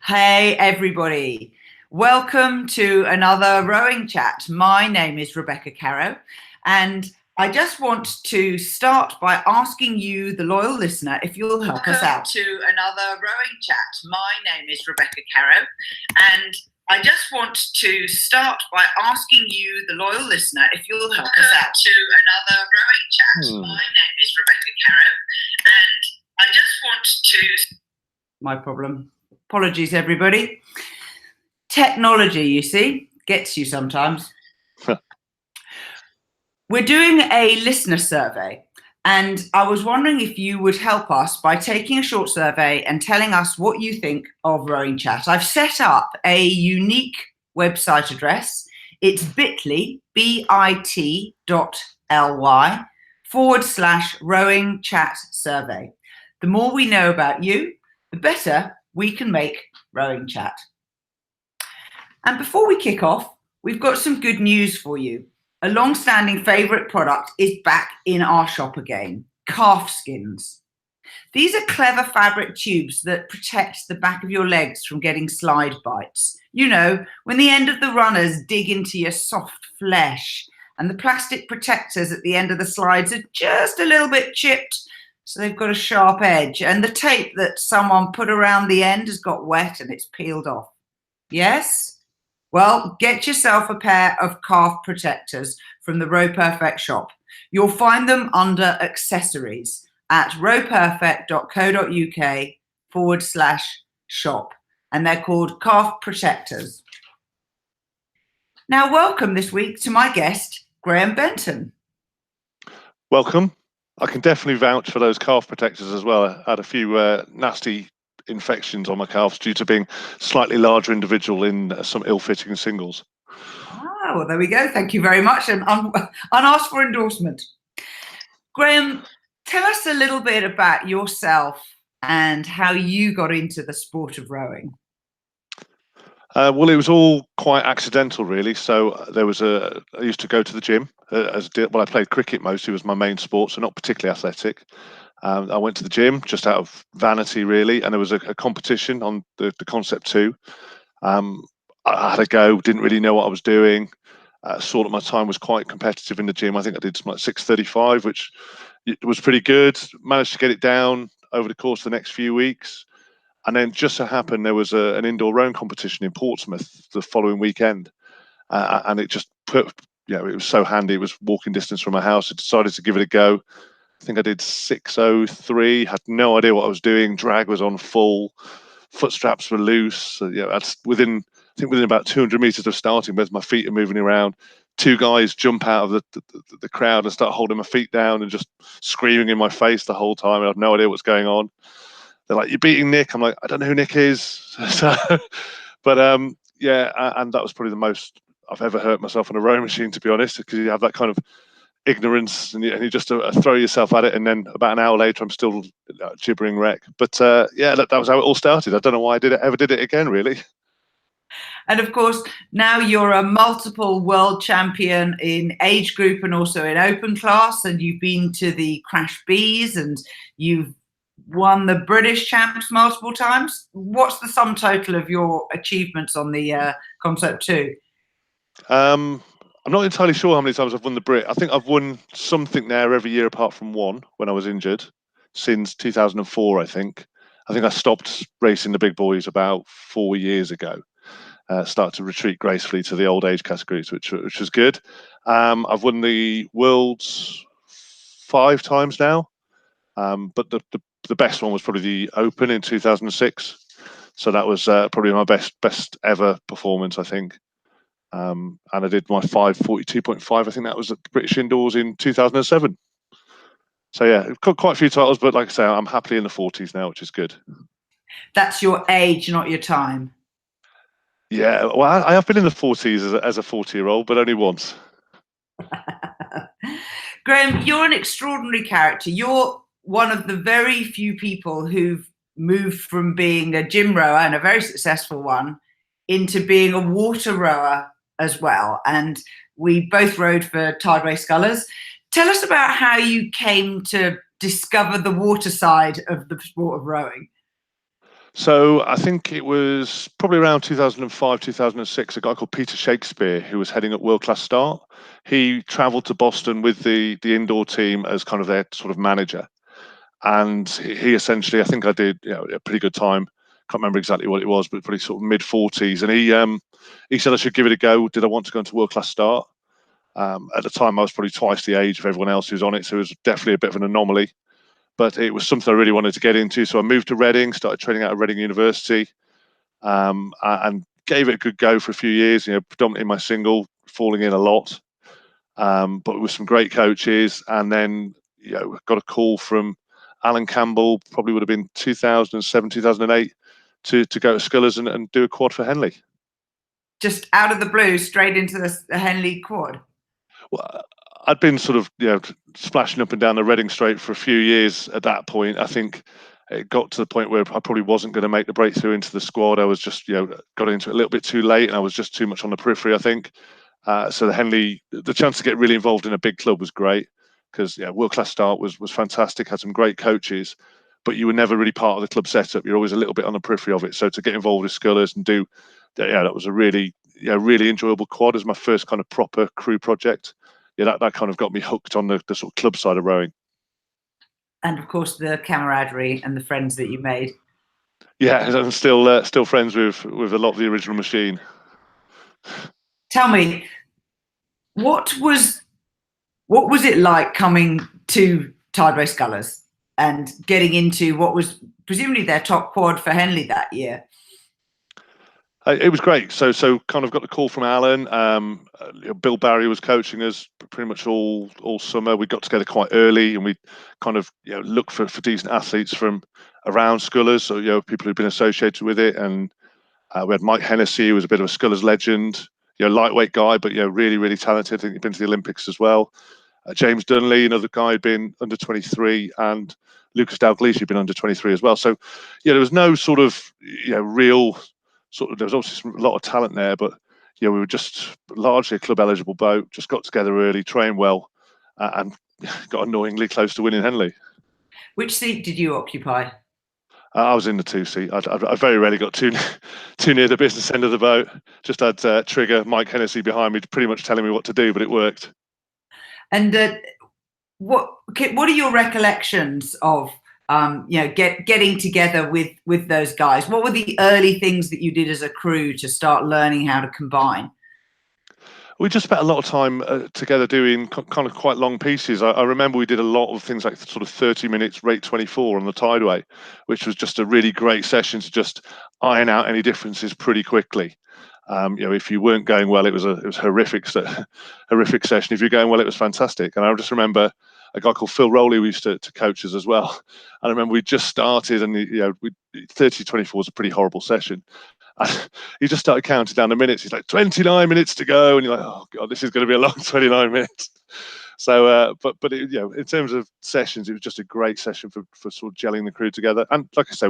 Hey everybody, welcome to another rowing chat. My name is Rebecca Caro, and I just want to start by asking you, the loyal listener, if you'll help us out. To another rowing chat. My name is Rebecca Caro, and I just want to start by asking you, the loyal listener, if you'll help us out. To another rowing chat. My name is Rebecca Caro, and I just want to... My problem. Apologies, everybody. Technology, you see, gets you sometimes. We're doing a listener survey, and I was wondering if you would help us by taking a short survey and telling us what you think of Rowing Chat. I've set up a unique website address. It's bit.ly, bit.ly /rowing chat survey. The more we know about you, the better we can make Rowing Chat. And before we kick off, we've got some good news for you. A long-standing favourite product is back in our shop again, calf skins. These are clever fabric tubes that protect the back of your legs from getting slide bites. You know, when the end of the runners dig into your soft flesh and the plastic protectors at the end of the slides are just a little bit chipped, so they've got a sharp edge, and the tape that someone put around the end has got wet and it's peeled off. Yes? Well, get yourself a pair of calf protectors from the Row Perfect shop. You'll find them under accessories at rowperfect.co.uk/shop, and they're called calf protectors. Now, welcome this week to my guest, Graham Benton. Welcome. I can definitely vouch for those calf protectors as well. I had a few nasty infections on my calves due to being slightly larger individual in some ill-fitting singles. Ah, well, there we go. Thank you very much. And unasked for endorsement. Graham, tell us a little bit about yourself and how you got into the sport of rowing. Well, it was all quite accidental, really. So I used to go to the gym. I played cricket mostly, was my main sport, so not particularly athletic. I went to the gym just out of vanity, really, and there was a competition on the Concept 2. I had a go, didn't really know what I was doing. Saw that my time was quite competitive in the gym. I think I did something like 6:35, which was pretty good. Managed to get it down over the course of the next few weeks. And then just so happened there was an indoor rowing competition in Portsmouth the following weekend. And it just it was so handy. It was walking distance from my house. I decided to give it a go. I think I did 6:03, had no idea what I was doing. Drag was on full, foot straps were loose. So, within about 200 meters of starting, both my feet are moving around. Two guys jump out of the crowd and start holding my feet down and just screaming in my face the whole time. I have no idea what's going on. They're like, "You're beating Nick." I'm like, "I don't know who Nick is." But and that was probably the most I've ever hurt myself on a rowing machine, to be honest, because you have that kind of ignorance and you just throw yourself at it, and then about an hour later I'm still gibbering wreck. But that was how it all started. I don't know why I ever did it again, really. And of course, now you're a multiple world champion in age group and also in open class, and you've been to the Crash Bs and you've won the British champs multiple times. What's the sum total of your achievements on the Concept 2? I'm not entirely sure how many times I've won the Brit. I think I've won something there every year apart from one when I was injured since 2004, I think. I stopped racing the big boys about 4 years ago. Started to retreat gracefully to the old age categories, which was good. I've won the Worlds 5 times now, but the best one was probably the Open in 2006. So that was probably my best ever performance, I think. And I did my 5:42.5. I think that was at the British Indoors in 2007. So yeah, got quite a few titles, but like I say, I'm happily in the 40s now, which is good. That's your age, not your time. Yeah, well, I have been in the 40s as a 40-year-old, but only once. Graham, you're an extraordinary character. You're one of the very few people who've moved from being a gym rower, and a very successful one, into being a water rower as well. And we both rowed for Tideway Scullers. Tell us about how you came to discover the water side of the sport of rowing. So I think it was probably around 2005, 2006, a guy called Peter Shakespeare, who was heading up World Class Start. He travelled to Boston with the indoor team as kind of their sort of manager. And he essentially, I think I did a pretty good time. Can't remember exactly what it was, but probably sort of mid 40s. And he said I should give it a go. Did I want to go into World Class Start? At the time, I was probably twice the age of everyone else who was on it, so it was definitely a bit of an anomaly. But it was something I really wanted to get into. So I moved to Reading, started training out of Reading University, and gave it a good go for a few years. Predominantly my single, falling in a lot, but with some great coaches. And then got a call from Alan Campbell, probably would have been 2007, 2008, to go to Scullers and do a quad for Henley. Just out of the blue, straight into the Henley quad. Well, I'd been sort of splashing up and down the Reading Straight for a few years at that point. I think it got to the point where I probably wasn't going to make the breakthrough into the squad. I was just got into it a little bit too late, and I was just too much on the periphery, I think. So the chance to get really involved in a big club was great, because World Class Start was fantastic, had some great coaches, but you were never really part of the club setup. You're always a little bit on the periphery of it. So to get involved with Scullers and do that was a really enjoyable quad as my first kind of proper crew project. That kind of got me hooked on the sort of club side of rowing. And of course, the camaraderie and the friends that you made. Yeah, I'm still friends with a lot of the original machine. Tell me, what was it like coming to Tideway Scullers and getting into what was presumably their top quad for Henley that year? It was great. So kind of got the call from Alan. Bill Barry was coaching us pretty much all summer. We got together quite early, and we kind of looked for decent athletes from around Scullers, so people who'd been associated with it. And we had Mike Hennessy, who was a bit of a Scullers legend, lightweight guy, but really talented. I think he'd been to the Olympics as well. James Dunley, another guy, had been under 23, and Lucas Dalglish had been under 23 as well. So there was no sort of real there was obviously a lot of talent there, but we were just largely a club eligible boat. Just got together early, trained well, and got annoyingly close to winning Henley. Which seat did you occupy? I was in the 2 seat. I very rarely got too near the business end of the boat. Just had Trigger, Mike Hennessy behind me, pretty much telling me what to do, but it worked. And what are your recollections of getting together with those guys? What were the early things that you did as a crew to start learning how to combine? We just spent a lot of time together doing kind of quite long pieces. I remember we did a lot of things like sort of 30 minutes rate 24 on the Tideway, which was just a really great session to just iron out any differences pretty quickly. If you weren't going well, it was horrific session. If you're going well, it was fantastic. And I just remember a guy called Phil Rowley who used to coach us as well. And I remember we just started, and 30-24 was a pretty horrible session. He just started counting down the minutes. He's like, 29 minutes to go, and you're like, oh god, this is going to be a long 29 minutes. So, but in terms of sessions, it was just a great session for sort of gelling the crew together. And like I say,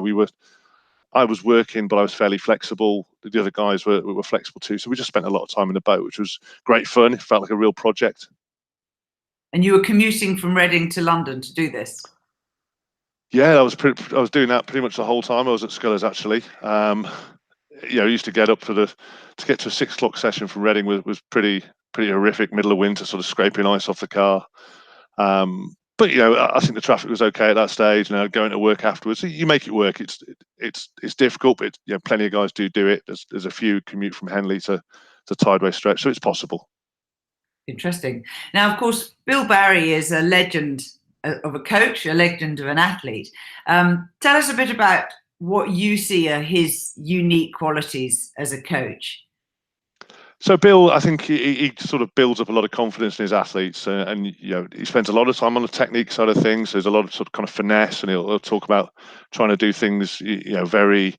I was working, but I was fairly flexible. The other guys were flexible too. So we just spent a lot of time in the boat, which was great fun. It felt like a real project. And you were commuting from Reading to London to do this? Yeah, I was doing that pretty much the whole time I was at Scullers, actually. I used to get up to get to a 6 o'clock session from Reading was pretty horrific. Middle of winter, sort of scraping ice off the car. But I think the traffic was okay at that stage. Going to work afterwards, you make it work. It's difficult, but plenty of guys do it. There's a few commute from Henley to Tideway Stretch, so it's possible. Interesting. Now, of course, Bill Barry is a legend of a coach, a legend of an athlete. Tell us a bit about what you see are his unique qualities as a coach. So Bill, I think he sort of builds up a lot of confidence in his athletes, and he spends a lot of time on the technique side of things. There's a lot of sort of kind of finesse, and he'll talk about trying to do things, very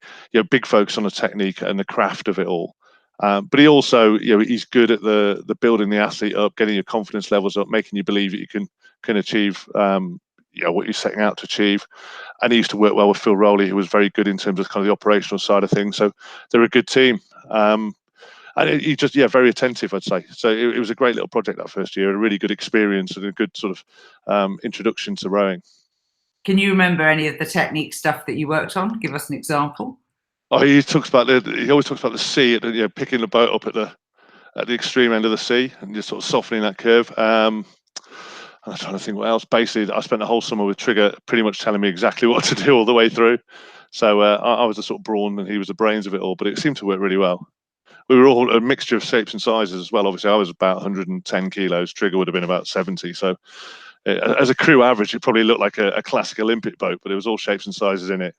big focus on the technique and the craft of it all. But he also, he's good at the building the athlete up, getting your confidence levels up, making you believe that you can achieve what you're setting out to achieve. And he used to work well with Phil Rowley, who was very good in terms of kind of the operational side of things. So they're a good team. And he just, very attentive, I'd say. So it was a great little project that first year, a really good experience and a good sort of introduction to rowing. Can you remember any of the technique stuff that you worked on? Give us an example. Oh, he always talks about the sea, picking the boat up at the extreme end of the sea and just sort of softening that curve. I'm trying to think what else. Basically, I spent the whole summer with Trigger pretty much telling me exactly what to do all the way through. So I was a sort of brawn and he was the brains of it all, but it seemed to work really well. We were all a mixture of shapes and sizes as well. Obviously, I was about 110 kilos. Trigger would have been about 70. So as a crew average, it probably looked like a classic Olympic boat, but it was all shapes and sizes in it.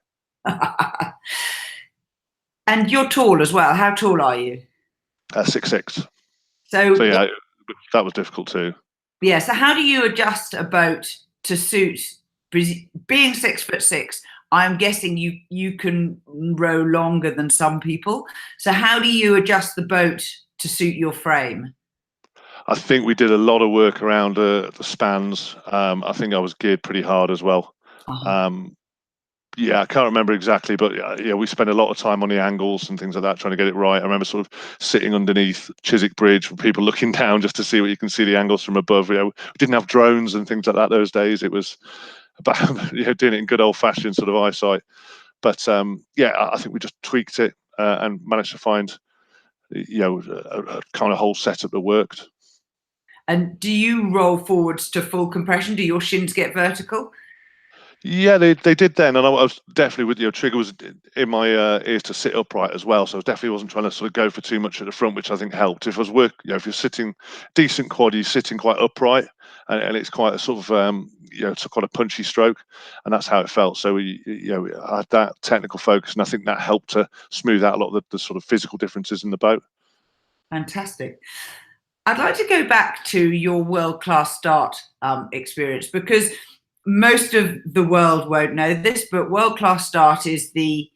And you're tall as well. How tall are you? 6'6". So yeah, that was difficult too. Yeah. So how do you adjust a boat to suit being 6'6"? I'm guessing you can row longer than some people. So how do you adjust the boat to suit your frame? I think we did a lot of work around the spans. I think I was geared pretty hard as well. Yeah, I can't remember exactly, but yeah, we spent a lot of time on the angles and things like that, trying to get it right. I remember sort of sitting underneath Chiswick Bridge with people looking down just to see what you can see the angles from above. We didn't have drones and things like that those days. It was about doing it in good old fashioned sort of eyesight. But yeah, I think we just tweaked it and managed to find a kind of whole setup that worked. And do you roll forwards to full compression? Do your shins get vertical? Yeah, they did then, and I was definitely with Trigger was in my ears to sit upright as well, so I definitely wasn't trying to sort of go for too much at the front, which I think helped. If I was if you're sitting decent quad, you're sitting quite upright, and it's quite a sort of it's quite a punchy stroke, and that's how it felt. So I had that technical focus, and I think that helped to smooth out a lot of the sort of physical differences in the boat. Fantastic. I'd like to go back to your world-class start experience, because most of the world won't know this, but world-class start is the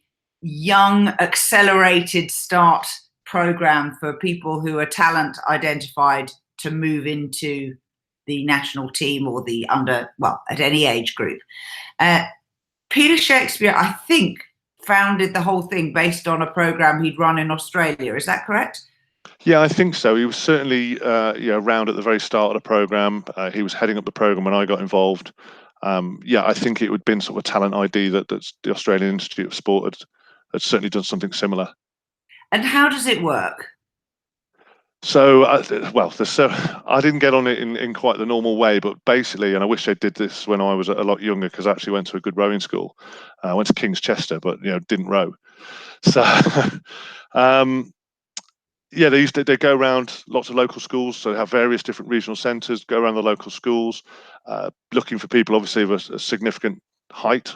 young accelerated start program for people who are talent identified to move into the national team or the at any age group. Peter Shakespeare, I think, founded the whole thing based on a program he'd run in Australia. Is that correct? Yeah, I think so. He was certainly around at the very start of the program. He was heading up the program when I got involved. Yeah, I think it would have been sort of a talent ID that the Australian Institute of Sport had certainly done something similar. And how does it work? So, I didn't get on it in quite the normal way, but basically, and I wish I did this when I was a lot younger, because I actually went to a good rowing school. I went to King's Chester, but didn't row. So, yeah, they go around lots of local schools, so they have various different regional centres, go around the local schools, looking for people obviously of a significant height,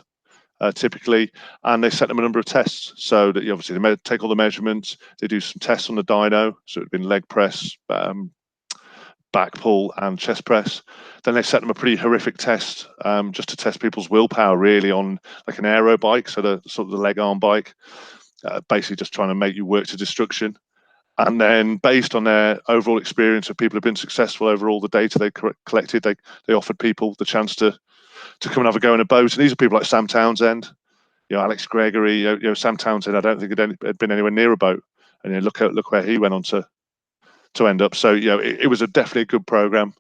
typically, and they set them a number of tests. So that obviously they take all the measurements, they do some tests on the dyno, so it'd been leg press, back pull and chest press. Then they set them a pretty horrific test, just to test people's willpower really on like an aero bike, so the sort of the leg arm bike, basically just trying to make you work to destruction. And then based on their overall experience of people who've been successful over all the data they collected, they offered people the chance to come and have a go in a boat. And these are people like Sam Townsend, Alex Gregory, Sam Townsend. I don't think had been anywhere near a boat, and look where he went on to end up. So it was definitely a good program.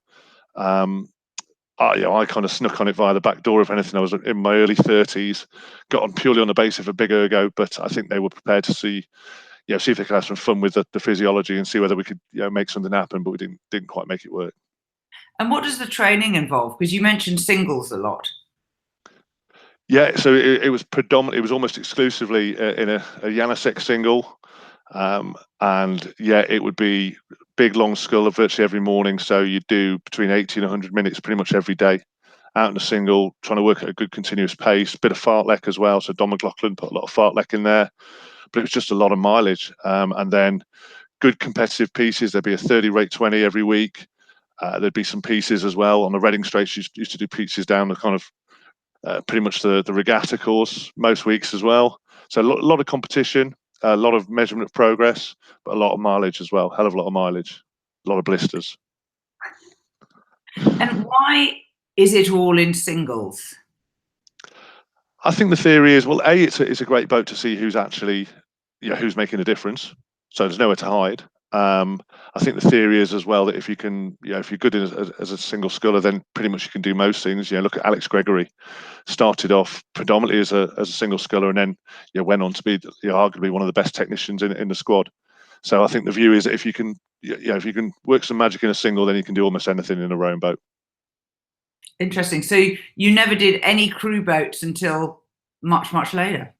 I kind of snuck on it via the back door. If anything, I was in my early 30s, got on purely on the basis of a big ergo, but I think they were prepared to see if they could have some fun with the physiology and see whether we could make something happen, but we didn't quite make it work. And what does the training involve? Because you mentioned singles a lot. Yeah, so it was predominantly, it was almost exclusively in a Janusek single, and yeah, it would be big long scull virtually every morning. So you do between 80 and 100 minutes pretty much every day out in a single, trying to work at a good continuous pace, bit of fartlek as well. So Don McLaughlin put a lot of fartlek in there, but it was just a lot of mileage. And then good competitive pieces. There'd be a 30 rate 20 every week. There'd be some pieces as well on the Reading Straights. Used to do pieces down the kind of pretty much the regatta course most weeks as well. So a lot of competition, a lot of measurement of progress, but a lot of mileage as well. Hell of a lot of mileage, a lot of blisters. And why is it all in singles? I think the theory is, well, it's a great boat to see who's actually, who's making a difference. So there's nowhere to hide. I think the theory is as well that if you can, if you're good as a single sculler, then pretty much you can do most things. Look at Alex Gregory, started off predominantly as a single sculler, and then went on to be arguably one of the best technicians in the squad. So I think the view is that if you can, if you can work some magic in a single, then you can do almost anything in a rowing boat. Interesting. So you never did any crew boats until much later.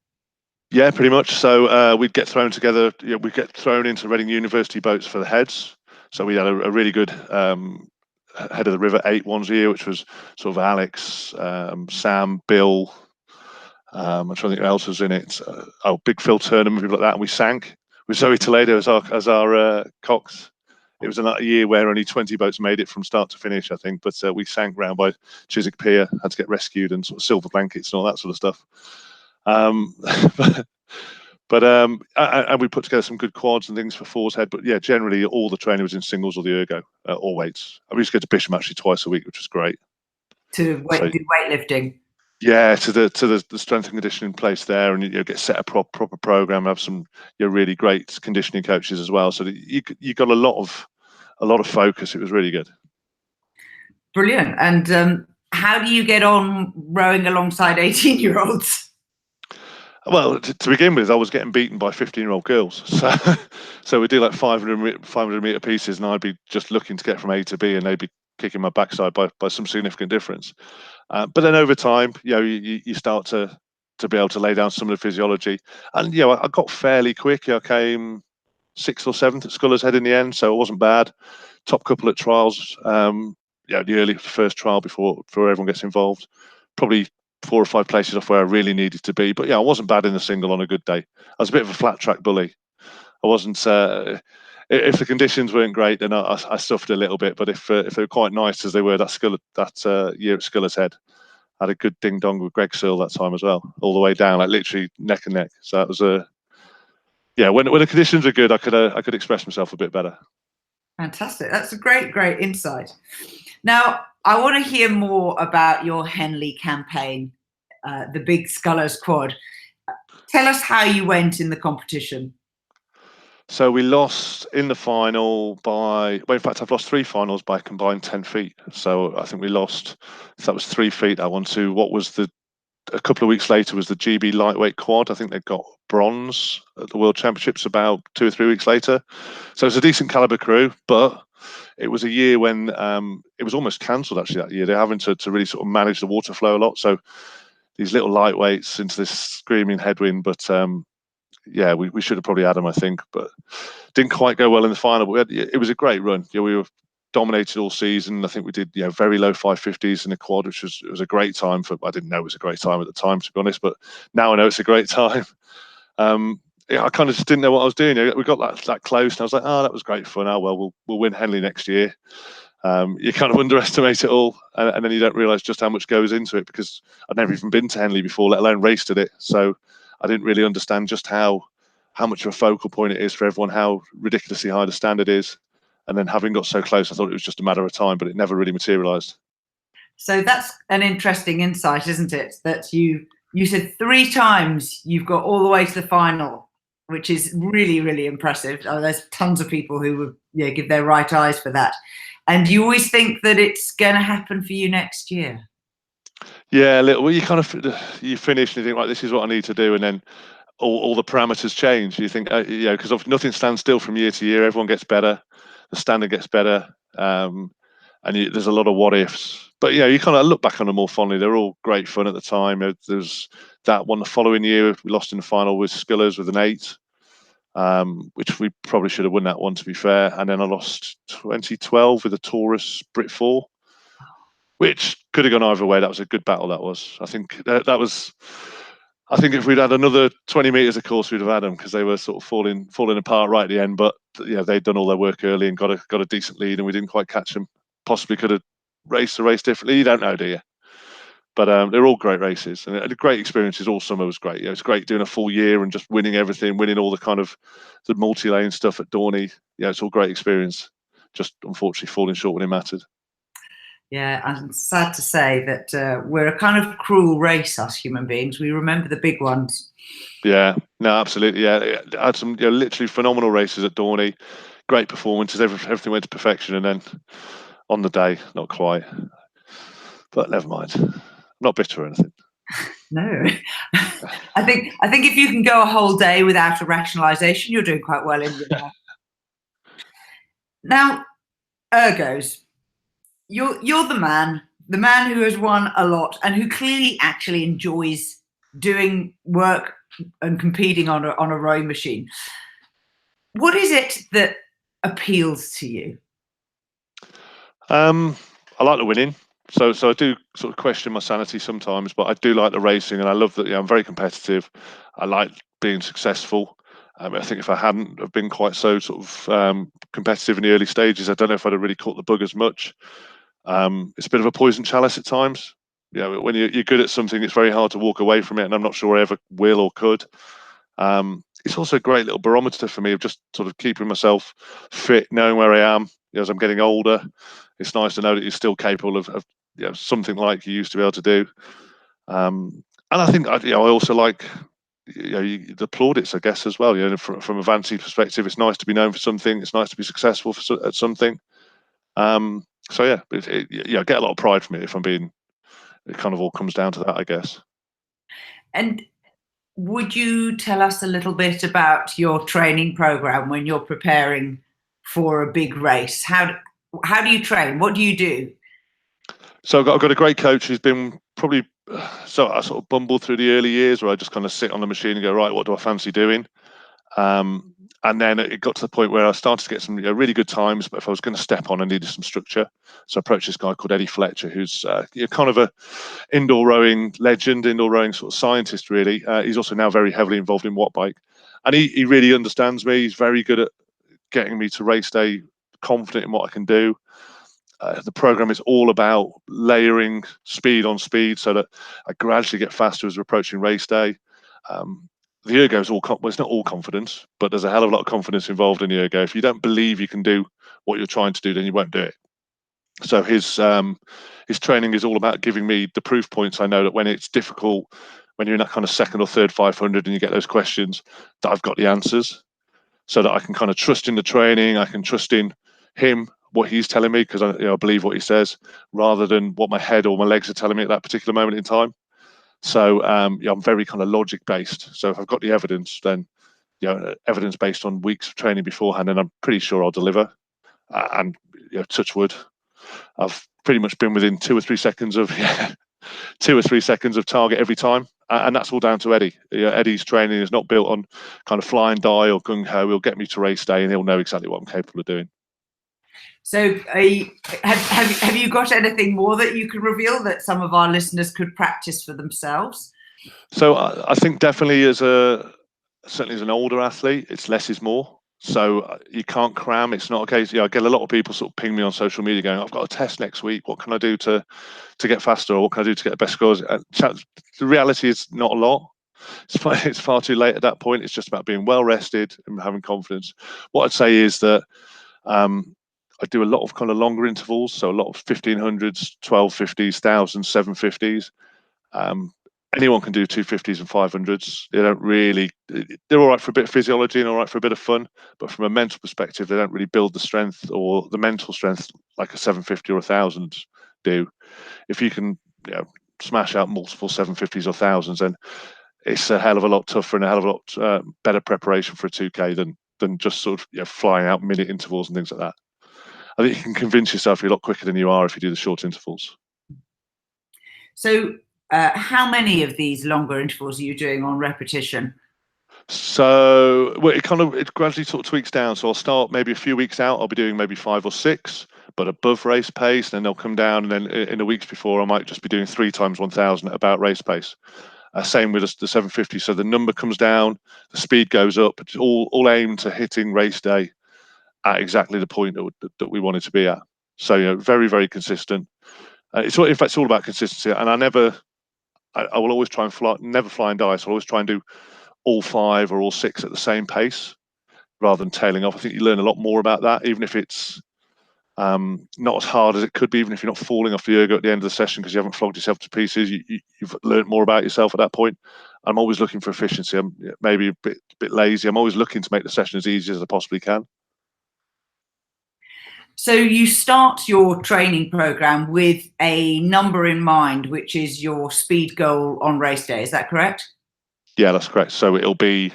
Yeah, pretty much. So we'd get thrown together. We'd get thrown into Reading University boats for the heads. So we had a really good head of the river 8 ones a year, which was sort of Alex, Sam, Bill. I'm trying to think who else was in it. Big Phil Turner, people like that. And we sank with Zoe Toledo as our cocks. It was a year where only 20 boats made it from start to finish, I think. But we sank round by Chiswick Pier, had to get rescued, and sort of silver blankets and all that sort of stuff. And we put together some good quads and things for Fours Head. But yeah, generally all the training was in singles or the ergo, all weights. We used to go to Bisham actually twice a week, which was great. Do weightlifting. Yeah, to the strength and conditioning place there, and get set a proper program. Have some really great conditioning coaches as well. So that you got a lot of focus. It was really good. Brilliant. And how do you get on rowing alongside 18-year-olds? Well, to begin with, I was getting beaten by 15-year-old girls. So we do like 500 meter pieces, and I'd be just looking to get from A to B, and they'd be kicking my backside by some significant difference. But then over time, you start to be able to lay down some of the physiology, and I got fairly quick. I came 6th or 7th at Scullers Head in the end, so it wasn't bad. Top couple at trials. The early first trial before everyone gets involved. Probably 4 or 5 places off where I really needed to be. But I wasn't bad in the single on a good day. I was a bit of a flat track bully. I wasn't. If the conditions weren't great, then I suffered a little bit. But if they were quite nice as they were that year at Scullers Head, I had a good ding dong with Greg Searle that time as well, all the way down, like literally neck and neck. So that was when the conditions were good, I could express myself a bit better. Fantastic. That's a great insight. Now, I want to hear more about your Henley campaign, the Big Scullers Quad. Tell us how you went in the competition. So we lost in the final in fact, I've lost 3 finals by a combined 10 feet. So I think we lost, if that was 3 feet, I won to what was a couple of weeks later was the GB lightweight quad. I think they got bronze at the World Championships about 2 or 3 weeks later. So it's a decent caliber crew, but it was a year when it was almost cancelled actually that year. They're having to really sort of manage the water flow a lot. So these little lightweights into this screaming headwind, but we should have probably had them, I think, but didn't quite go well in the final. But it was a great run. We were dominated all season. I think we did very low 550s in the quad, which was a great time I didn't know it was a great time at the time, to be honest, but now I know it's a great time. I kind of just didn't know what I was doing. We got that close, and I was like, oh, that was great fun. Oh well, we'll win Henley next year. You kind of underestimate it all, and then you don't realise just how much goes into it, because I'd never even been to Henley before, let alone raced at it. So I didn't really understand just how much of a focal point it is for everyone, how ridiculously high the standard is. And then having got so close, I thought it was just a matter of time, but it never really materialised. So that's an interesting insight, isn't it? That you said 3 times you've got all the way to the final, which is really impressive. There's tons of people who would give their right eyes for that. And you always think that it's going to happen for you next year. Yeah, well, you finish and you think, right, this is what I need to do, and then all the parameters change. You think, because nothing stands still from year to year. Everyone gets better, the standard gets better, and there's a lot of what ifs. But you kind of look back on them more fondly. They're all great fun at the time. There's that one the following year we lost in the final with Scullers with an 8, which we probably should have won that one, to be fair. And then I lost 2012 with a Taurus Brit 4, which could have gone either way. That was a good battle. That was. I think I think if we'd had another 20 meters of course, we'd have had them, because they were sort of falling apart right at the end. But they'd done all their work early and got a decent lead, and we didn't quite catch them. Possibly could have raced the race differently. You don't know, do you? But they're all great races, and the great experiences. All summer was great. It's great doing a full year and just winning everything, winning all the the multi-lane stuff at Dorney. It's all great experience. Just unfortunately falling short when it mattered. Yeah, I'm sad to say that we're a kind of cruel race, us human beings. We remember the big ones. Yeah, no, absolutely. Yeah, I had some literally phenomenal races at Dorney. great performances, everything went to perfection, and then on the day, not quite. But never mind. I'm not bitter or anything. No, I think if you can go a whole day without a rationalisation, you're doing quite well in your life. Now, ergos, you're the man who has won a lot and who clearly actually enjoys doing work and competing on a rowing machine. What is it that appeals to you? I like the winning. So I do sort of question my sanity sometimes, but I do like the racing, and I love that. I'm very competitive. I like being successful. I think if I hadn't have been quite so sort of competitive in the early stages, I don't know if I'd have really caught the bug as much. It's a bit of a poison chalice at times. When you're good at something, it's very hard to walk away from it, and I'm not sure I ever will or could. It's also a great little barometer for me of just sort of keeping myself fit, knowing where I am. As I'm getting older, it's nice to know that you're still capable of something like you used to be able to do. And I think I also like the plaudits, I guess, as well. From a vanity perspective, it's nice to be known for something. It's nice to be successful at something. So yeah, I get a lot of pride from it. If I'm being, it kind of all comes down to that, I guess. And would you tell us a little bit about your training program when you're preparing for a big race? How do you train? What do you do? So I've got a great coach who's been probably, so I sort of bumbled through the early years where I just kind of sit on the machine and go, right, what do I fancy doing? And then it got to the point where I started to get some really good times, but if I was going to step on, I needed some structure. So I approached this guy called Fletcher, who's kind of a indoor rowing legend, indoor rowing sort of scientist, really. He's also now very heavily involved in watt bike. And he really understands me. He's very good at getting me to race day confident in what I can do. The program is all about layering speed on speed so that I gradually get faster as we're approaching race day. The ergo is it's not all confidence, but there's a hell of a lot of confidence involved in the ergo. If you don't believe you can do what you're trying to do, then you won't do it. So his training is all about giving me the proof points. I know that when it's difficult, when you're in that kind of second or third 500 and you get those questions, that I've got the answers, so that I can kind of trust in the training. I can trust in him, what he's telling me, because I believe what he says, rather than what my head or my legs are telling me at that particular moment in time. So I'm very kind of logic based. So if I've got the evidence, then evidence based on weeks of training beforehand, and I'm pretty sure I'll deliver. And touch wood, I've pretty much been within 2 or 3 seconds of 2 or 3 seconds of target every time, and that's all down to Eddie. Eddie's training is not built on kind of fly and die or gung ho. He'll get me to race day, and he'll know exactly what I'm capable of doing. So have you got anything more that you can reveal that some of our listeners could practice for themselves? So I think definitely certainly as an older athlete, it's less is more. So you can't cram. It's not a case. I get a lot of people sort of ping me on social media going, "I've got a test next week. What can I do to get faster, or what can I do to get the best scores?" The reality is not a lot. It's far too late at that point. It's just about being well rested and having confidence. What I'd say is that I do a lot of kind of longer intervals, so a lot of 1500s, 1250s, 1000s, 750s. Anyone can do 250s and 500s. They don't really, they're all right for a bit of physiology and all right for a bit of fun, but from a mental perspective, they don't really build the strength or the mental strength like a 750 or 1000 do. If you can smash out multiple 750s or 1000s, then it's a hell of a lot tougher and a hell of a lot better preparation for a 2K than just sort of flying out minute intervals and things like that. I think you can convince yourself you're a lot quicker than you are if you do the short intervals. So how many of these longer intervals are you doing on repetition? So it gradually sort of tweaks down. So I'll start maybe a few weeks out. I'll be doing maybe 5 or 6, but above race pace. Then they'll come down, and then in the weeks before, I might just be doing 3 times 1000 at about race pace. Same with the 750. So the number comes down, the speed goes up. It's all aimed to hitting race day at exactly the point that we wanted to be at. So very, very consistent. In fact, it's all about consistency. And I will always try and never fly and die. So I'll always try and do all 5 or all 6 at the same pace rather than tailing off. I think you learn a lot more about that, even if it's not as hard as it could be, even if you're not falling off the ergo at the end of the session because you haven't flogged yourself to pieces. You've learned more about yourself at that point. I'm always looking for efficiency. I'm maybe a bit lazy. I'm always looking to make the session as easy as I possibly can. So you start your training program with a number in mind, which is your speed goal on race day. Is that correct? Yeah, that's correct. So it'll be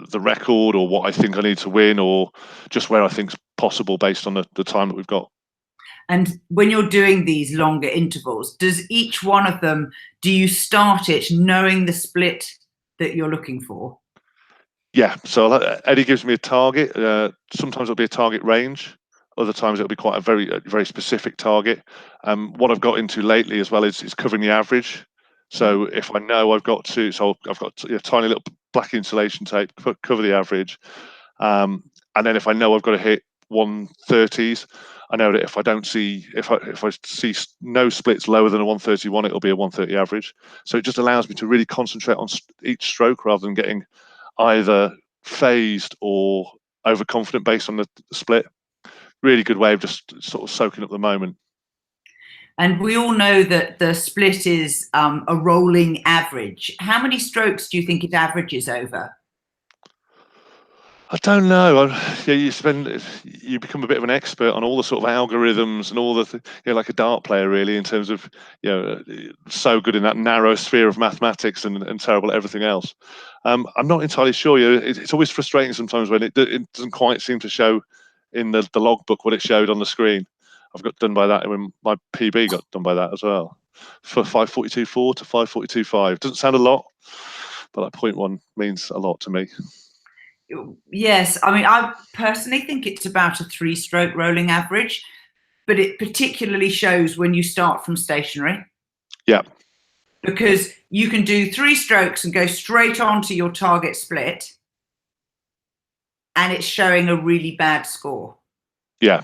the record or what I think I need to win or just where I think's possible based on the time that we've got. And when you're doing these longer intervals, does each one of them, do you start it knowing the split that you're looking for? Yeah, so Eddie gives me a target. Sometimes it'll be a target range. Other times it'll be quite a very specific target. What I've got into lately as well is covering the average. So if I know I've got a tiny little black insulation tape, cover the average. And then if I know I've got to hit 130s, I know that if I see no splits lower than a 131, it'll be a 130 average. So it just allows me to really concentrate on each stroke rather than getting either phased or overconfident based on the split. Really good way of just sort of soaking up the moment. And we all know that the split is a rolling average. How many strokes do you think it averages over? I don't know. You become a bit of an expert on all the sort of algorithms and all like a dart player really, in terms of so good in that narrow sphere of mathematics and terrible at everything else. I'm not entirely sure. It's always frustrating sometimes when it doesn't quite seem to show in the logbook what it showed on the screen. I've got done by that when my PB got done by that as well. For 5:42.4 to 5:42.5 doesn't sound a lot, but that 0.1 means a lot to me. Yes, I mean, I personally think it's about a 3-stroke rolling average, but it particularly shows when you start from stationary. Yeah. Because you can do 3 strokes and go straight on to your target split, and it's showing a really bad score. Yeah.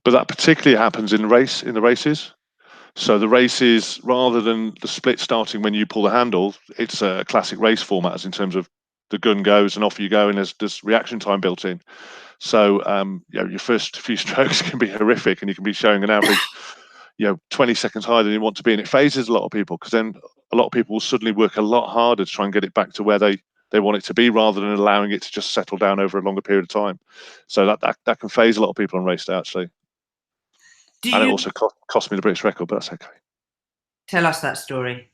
But that particularly happens in the races. So the races, rather than the split starting when you pull the handle, it's a classic race format, as in terms of the gun goes and off you go, and there's reaction time built in. So your first few strokes can be horrific, and you can be showing an average 20 seconds higher than you want to be, and it phases a lot of people, because then a lot of people will suddenly work a lot harder to try and get it back to where they want it to be, rather than allowing it to just settle down over a longer period of time. So that can phase a lot of people on race day, actually. And it also cost me the British record, but that's okay. Tell us that story.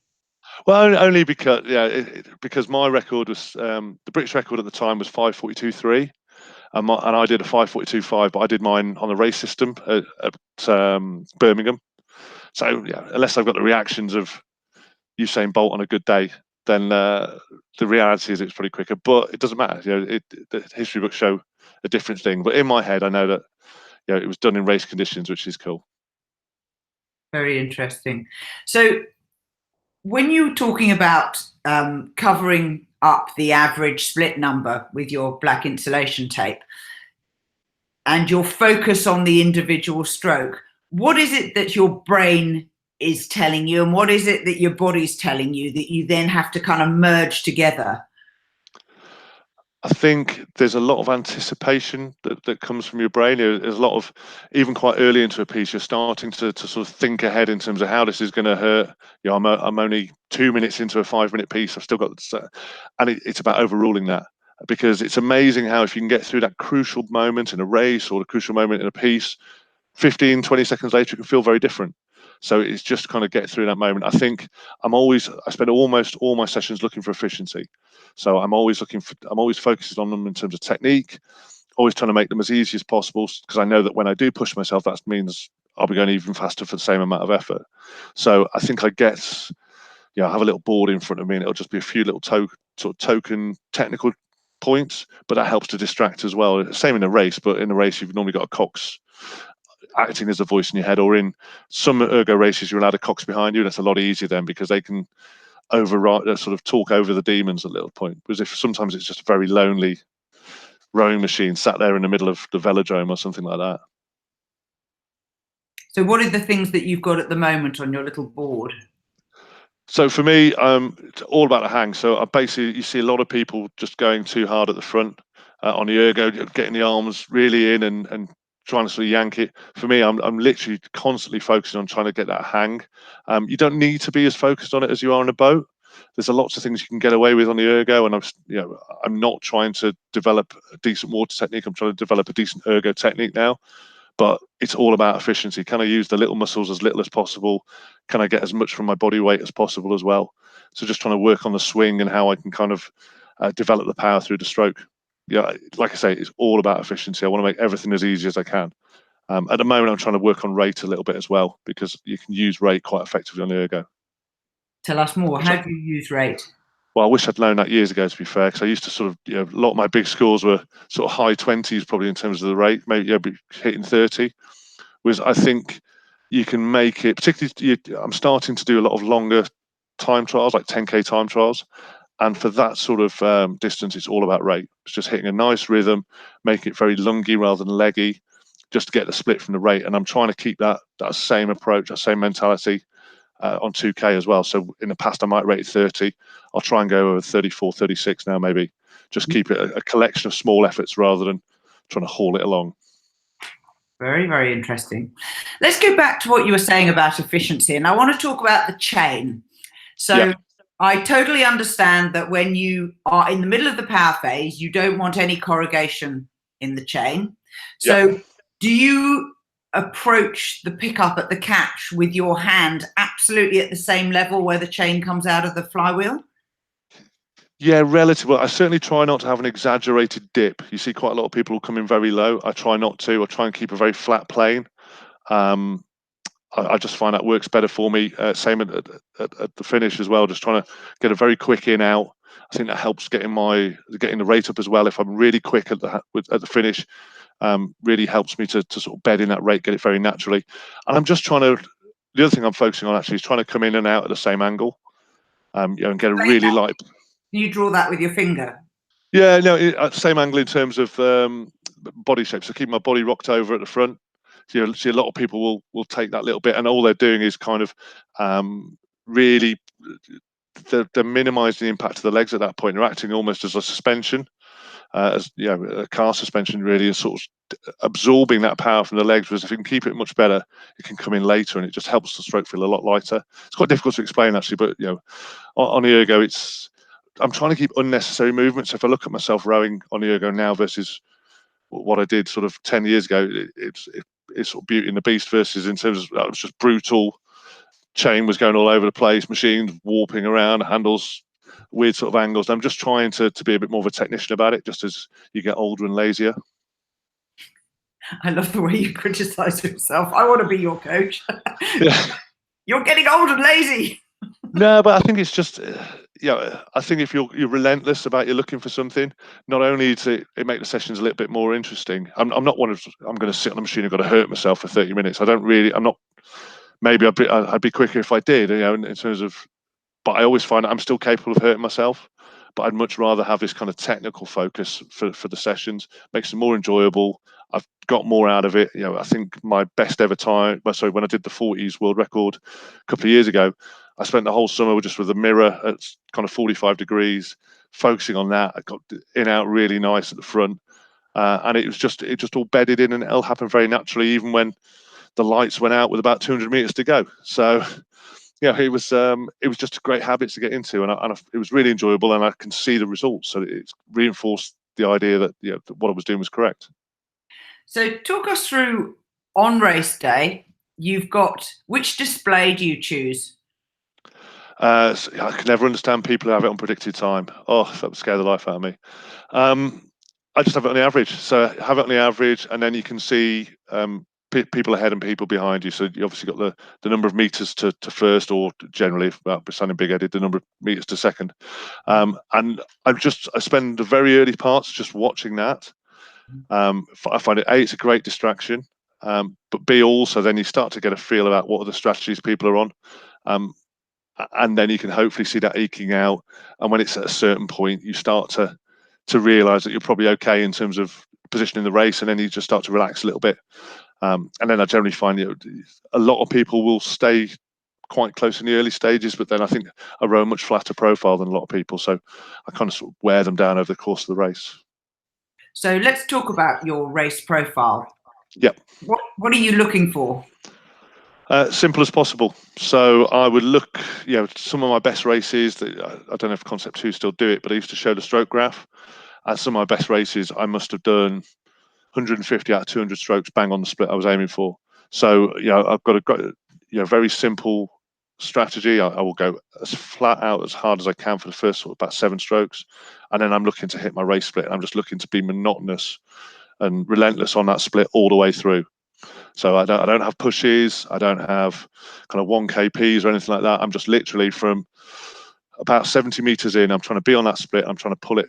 Well, only because because my record was the British record at the time was 5:42.3, and I did a 5:42.5, but I did mine on the race system at Birmingham. So unless I've got the reactions of Usain Bolt on a good day, then the reality is it's pretty quicker. But it doesn't matter. The history books show a different thing. But in my head, I know that it was done in race conditions, which is cool. Very interesting. So when you're talking about covering up the average split number with your black insulation tape and your focus on the individual stroke, what is it that your brain is telling you, and what is it that your body's telling you that you then have to kind of merge together? I think there's a lot of anticipation that comes from your brain. There's a lot of, even quite early into a piece, you're starting to sort of think ahead in terms of how this is going to hurt. I'm only 2 minutes into a 5-minute piece. I've still got, and it's about overruling that, because it's amazing how if you can get through that crucial moment in a race or the crucial moment in a piece, 15, 20 seconds later, it can feel very different. So it's just kind of get through that moment. I think I spend almost all my sessions looking for efficiency. So I'm always focusing on them in terms of technique, always trying to make them as easy as possible, because I know that when I do push myself, that means I'll be going even faster for the same amount of effort. So I think I have a little board in front of me, and it'll just be a few little token technical points, but that helps to distract as well. Same in a race, but in a race you've normally got a cox acting as a voice in your head, or in some ergo races you're allowed a cox behind you, and it's a lot easier then, because they can override, sort of talk over the demons a little point. Because if sometimes it's just a very lonely rowing machine sat there in the middle of the velodrome or something like that. So what are the things that you've got at the moment on your little board? So for me, it's all about the hang. So basically, you see a lot of people just going too hard at the front on the ergo, getting the arms really in and trying to sort of yank it. For me, I'm literally constantly focusing on trying to get that hang. You don't need to be as focused on it as you are on a boat. There's lots of things you can get away with on the ergo, and I'm not trying to develop a decent water technique. I'm trying to develop a decent ergo technique now. but it's all about efficiency. Can I use the little muscles as little as possible? Can I get as much from my body weight as possible as well? So just trying to work on the swing and how I can kind of develop the power through the stroke. Yeah, like I say, it's all about efficiency. I want to make everything as easy as I can. At the moment, I'm trying to work on rate a little bit as well, because you can use rate quite effectively on the ergo. Tell us more. How do you use rate? Well, I wish I'd known that years ago, to be fair, because I used to sort of, a lot of my big scores were sort of high 20s probably in terms of the rate, maybe hitting 30. Whereas I think you can make it, particularly, I'm starting to do a lot of longer time trials, like 10K time trials. And for that sort of distance, it's all about rate. It's just hitting a nice rhythm, making it very lungy rather than leggy, just to get the split from the rate. And I'm trying to keep that same approach, that same mentality on 2K as well. So in the past, I might rate 30. I'll try and go over 34, 36 now, maybe. Just keep it a collection of small efforts rather than trying to haul it along. Very, very interesting. Let's go back to what you were saying about efficiency. And I want to talk about the chain. So I totally understand that when you are in the middle of the power phase, you don't want any corrugation in the chain. So do you approach the pickup at the catch with your hand absolutely at the same level where the chain comes out of the flywheel? Yeah, relatively. I certainly try not to have an exaggerated dip. You see quite a lot of people who come in very low. I try not to. I try and keep a very flat plane. I just find that works better for me. Same at the finish as well. Just trying to get a very quick in out. I think that helps getting the rate up as well. If I'm really quick at the finish, really helps me to sort of bed in that rate, get it very naturally. And I'm just trying to. The other thing I'm focusing on actually is trying to come in and out at the same angle, and get a really light. You draw that with your finger? Yeah, no, at the same angle in terms of body shape. So keep my body rocked over at the front. So, see a lot of people will take that little bit, and all they're doing is kind of really they're minimising the impact of the legs at that point. They're acting almost as a suspension, as a car suspension really, is sort of absorbing that power from the legs. Whereas if you can keep it much better, it can come in later, and it just helps the stroke feel a lot lighter. It's quite difficult to explain actually, but on the ergo, I'm trying to keep unnecessary movements. If I look at myself rowing on the ergo now versus what I did sort of 10 years ago, it's sort of Beauty and the Beast versus in terms of that was just brutal. Chain was going all over the place, machines warping around, handles, weird sort of angles. I'm just trying to be a bit more of a technician about it, just as you get older and lazier. I love the way you criticize yourself. I want to be your coach. Yeah. You're getting old and lazy. No, but I think it's just, I think if you're relentless about you're looking for something, not only to it make the sessions a little bit more interesting. I'm not one of I'm going to sit on the machine and got to hurt myself for 30 minutes. I'm not. Maybe I'd be quicker if I did, in terms of. But I always find I'm still capable of hurting myself. But I'd much rather have this kind of technical focus for the sessions. Makes them more enjoyable. I've got more out of it. I think my best ever time. Sorry, when I did the 40s world record a couple of years ago, I spent the whole summer just with a mirror at kind of 45 degrees, focusing on that. I got in out really nice at the front, and it just all bedded in, and it'll happen very naturally, even when the lights went out with about 200 meters to go. So, it was just a great habit to get into, and it was really enjoyable, and I can see the results. So it's reinforced the idea that what I was doing was correct. So talk us through on race day. You've got, which display do you choose? So I can never understand people who have it on predicted time. Oh, that would scare the life out of me. I just have it on the average. So have it on the average, and then you can see people ahead and people behind you. So you obviously got the number of meters to first, or generally, sounding big-headed, the number of meters to second. And I spend the very early parts just watching that. I find it, A, it's a great distraction, but B, also then you start to get a feel about what are the strategies people are on. And then you can hopefully see that eking out. And when it's at a certain point, you start to realize that you're probably okay in terms of positioning the race, and then you just start to relax a little bit. And then I generally find a lot of people will stay quite close in the early stages, but then I think I row a much flatter profile than a lot of people. So I kind of sort of wear them down over the course of the race. So let's talk about your race profile. Yep. What are you looking for? Simple as possible. So I would look, some of my best races, I don't know if Concept 2 still do it, but I used to show the stroke graph. At some of my best races, I must have done 150 out of 200 strokes, bang on the split I was aiming for. So, I've got a very simple strategy. I will go as flat out as hard as I can for the first sort of about 7 strokes, and then I'm looking to hit my race split. I'm just looking to be monotonous and relentless on that split all the way through. So I don't have pushes, I don't have kind of 1kps or anything like that. I'm just literally from about 70 meters in, I'm trying to be on that split. I'm trying to pull it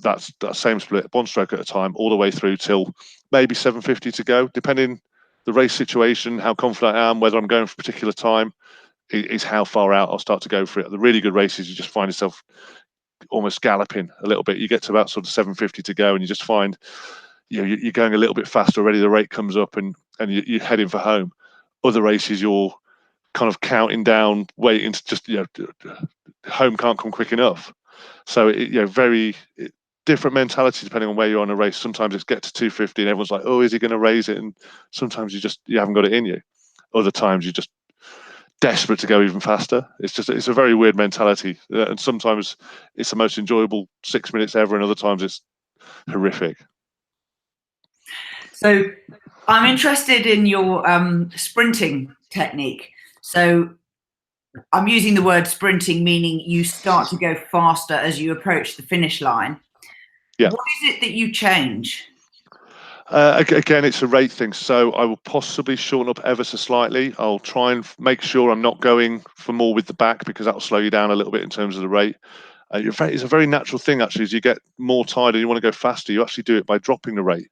that same split 1 stroke at a time all the way through till maybe 750 to go, depending the race situation, how confident I am, whether I'm going for a particular time is how far out I'll start to go for it. The really good races, you just find yourself almost galloping a little bit. You get to about sort of 750 to go, and you just find you're going a little bit faster already. The rate comes up, and you're heading for home. Other races, you're kind of counting down, waiting to just home can't come quick enough. So very different mentality depending on where you're on a race. Sometimes it's get to 250 and everyone's like, oh, is he going to raise it? And sometimes you haven't got it in you. Other times you're just desperate to go even faster. It's a very weird mentality, and sometimes it's the most enjoyable 6 minutes ever, and other times it's horrific. So I'm interested in your sprinting technique. So I'm using the word sprinting, meaning you start to go faster as you approach the finish line. Yeah. What is it that you change? Again, it's a rate thing. So I will possibly shorten up ever so slightly. I'll try and make sure I'm not going for more with the back, because that will slow you down a little bit in terms of the rate. It's a very natural thing, actually. As you get more tired and you want to go faster, you actually do it by dropping the rate.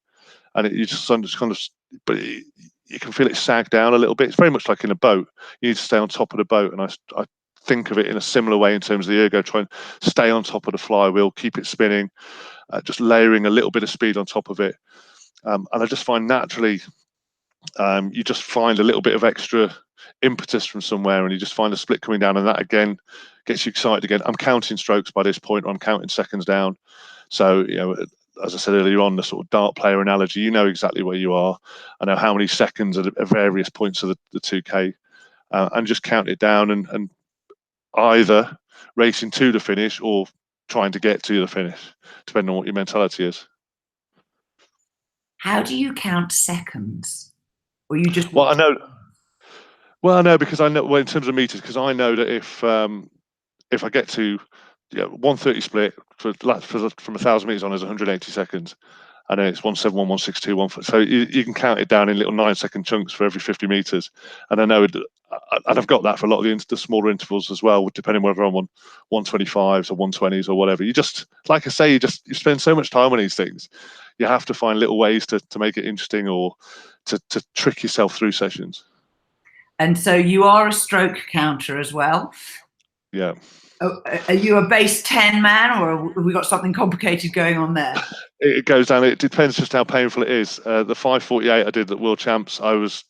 And you just kind of, but you can feel it sag down a little bit. It's very much like in a boat. You need to stay on top of the boat. And I think of it in a similar way in terms of the ergo. Try and stay on top of the flywheel, keep it spinning, just layering a little bit of speed on top of it. And I just find naturally, you just find a little bit of extra impetus from somewhere, and you just find a split coming down, and that again gets you excited again. I'm counting strokes by this point, or I'm counting seconds down. So, as I said earlier on, the sort of dart player analogy, you know exactly where you are. I know how many seconds at various points of the 2K, and just count it down, and either racing to the finish or trying to get to the finish, depending on what your mentality is. How do you count seconds? Or you just... Well, I know because I know, well, in terms of meters, because I know that if I get to 130 split from 1,000 meters on is 180 seconds, and then it's 171, 162, 1. So you can count it down in little 9-second chunks for every 50 meters, and I know, and I've got that for a lot of the smaller intervals as well, depending whether I'm on 125s or 120s or whatever. You just, like I say, you spend so much time on these things. You have to find little ways to make it interesting, or to trick yourself through sessions. And so you are a stroke counter as well. Yeah. Oh, are you a base 10 man, or have we got something complicated going on there? It goes down. It depends just how painful it is. The 5:48 I did at World Champs, I was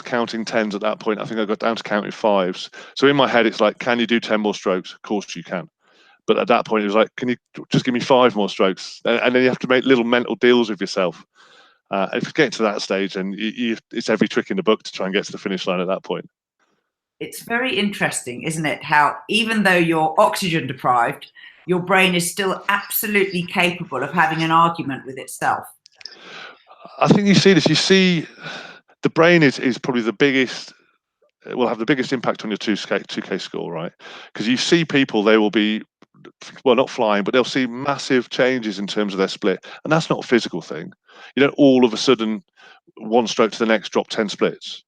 counting 10s at that point. I think I got down to counting 5s. So in my head, it's like, can you do 10 more strokes? Of course you can. But at that point, it was like, can you just give me 5 more strokes? And then you have to make little mental deals with yourself. If you get to that stage, and it's every trick in the book to try and get to the finish line at that point. It's very interesting, isn't it? How even though you're oxygen deprived, your brain is still absolutely capable of having an argument with itself. I think you see this. You see, the brain is probably the biggest. It will have the biggest impact on your 2K score, right? Because you see people, they will be, well, not flying, but they'll see massive changes in terms of their split, and that's not a physical thing. You don't all of a sudden, 1 stroke to the next, drop 10 splits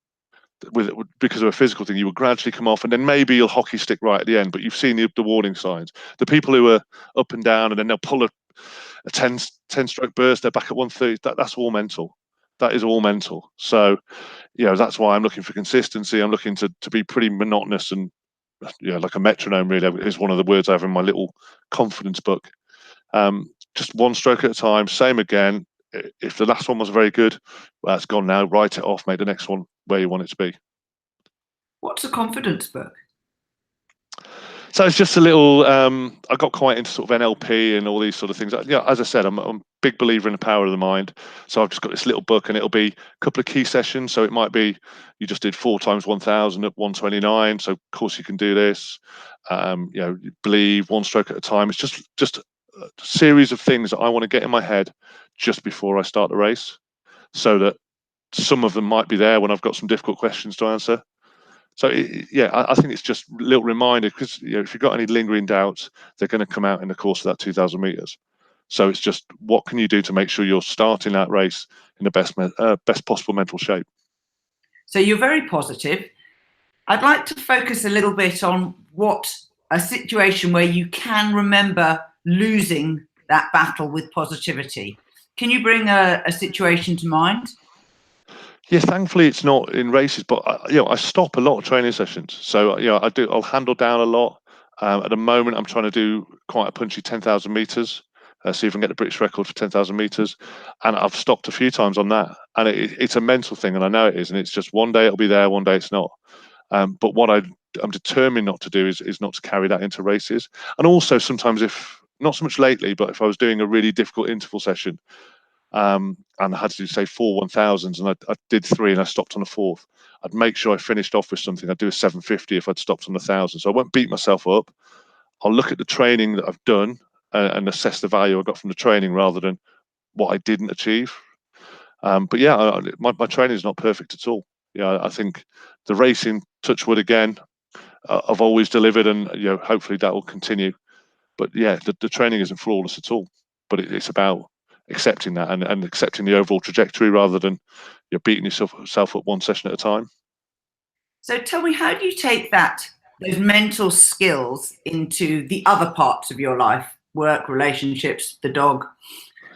because of a physical thing. You will gradually come off, and then maybe you'll hockey stick right at the end, but you've seen the warning signs. The people who are up and down, and then they'll pull a 10 stroke burst, they're back at 130. That's all mental. That is all mental. So, that's why I'm looking for consistency. I'm looking to be pretty monotonous, and like a metronome really is one of the words I have in my little confidence book. Just 1 stroke at a time, same again. If the last one was very good, well, it's gone now. Write it off, make the next one where you want it to be. What's a confidence book? So it's just a little, I got quite into sort of NLP and all these sort of things. As I said, I'm a big believer in the power of the mind. So I've just got this little book, and it'll be a couple of key sessions. So it might be, you just did 4 times 1,000 at 129. So of course you can do this. Believe 1 stroke at a time. It's just series of things that I want to get in my head just before I start the race, so that some of them might be there when I've got some difficult questions to answer. So I think it's just a little reminder, because if you've got any lingering doubts, they're going to come out in the course of that 2,000 meters. So it's just, what can you do to make sure you're starting that race in the best possible mental shape? So you're very positive. I'd like to focus a little bit on a situation where you can remember losing that battle with positivity. Can you bring a situation to mind? Yeah, thankfully it's not in races, but I stop a lot of training sessions. So I'll handle down a lot. At the moment, I'm trying to do quite a punchy 10,000 meters. See if I can get the British record for 10,000 meters, and I've stopped a few times on that. And it's a mental thing, and I know it is. And it's just, one day it'll be there, one day it's not. But what I'm determined not to do is not to carry that into races. And also sometimes, if not so much lately, but if I was doing a really difficult interval session, and I had to do, say, 4 1000s, and I did 3 and I stopped on a 4th, I'd make sure I finished off with something. I'd do a 750 if I'd stopped on 1,000. So I won't beat myself up. I'll look at the training that I've done and assess the value I got from the training, rather than what I didn't achieve. But yeah, my training is not perfect at all. I think the racing, touch wood again, I've always delivered, and hopefully that will continue. But yeah, the training isn't flawless at all. But it's about accepting that, and accepting the overall trajectory, rather than you're beating yourself up one session at a time. So tell me, how do you take those mental skills into the other parts of your life, work, relationships, the dog?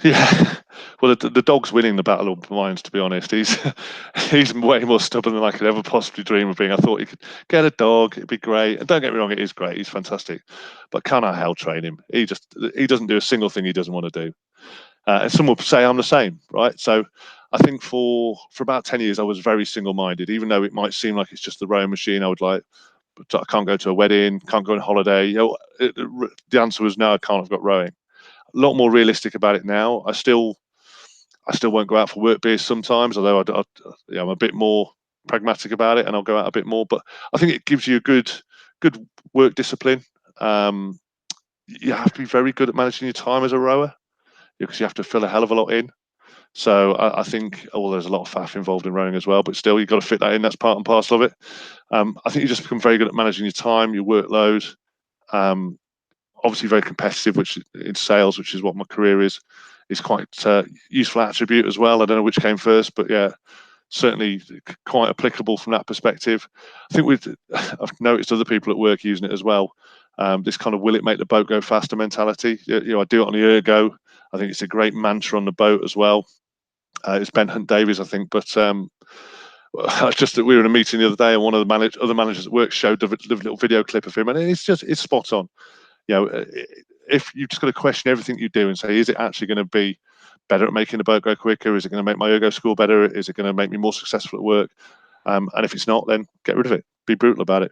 Yeah, well, the dog's winning the battle of minds, to be honest. He's way more stubborn than I could ever possibly dream of being. I thought he could get a dog, it'd be great. And don't get me wrong, it is great. He's fantastic. But can I hell train him? He doesn't do a single thing he doesn't want to do. And some will say I'm the same, right? So I think for about 10 years, I was very single-minded, even though it might seem like it's just the rowing machine. I would like, but I can't go to a wedding, can't go on holiday. The answer was no, I can't. I've got rowing. A lot more realistic about it now. I still won't go out for work beers sometimes, although I'm a bit more pragmatic about it, and I'll go out a bit more. But I think it gives you a good work discipline. You have to be very good at managing your time as a rower, because you have to fill a hell of a lot in. So I think, there's a lot of faff involved in rowing as well, but still, you've got to fit that in. That's part and parcel of it. I think you just become very good at managing your time, your workload. Obviously very competitive, which in sales, which is what my career is quite useful attribute as well. I don't know which came first, but yeah, certainly quite applicable from that perspective. I think I've noticed other people at work using it as well. This kind of, will it make the boat go faster mentality. I do it on the ergo. I think it's a great mantra on the boat as well. It's Benton Davies, I think, but just that we were in a meeting the other day, and one of the other managers at work showed the little video clip of him, and it's spot on. If you've just got to question everything you do and say, is it actually going to be better at making the boat go quicker? Is it going to make my ergo score better? Is it going to make me more successful at work? And if it's not, then get rid of it. Be brutal about it.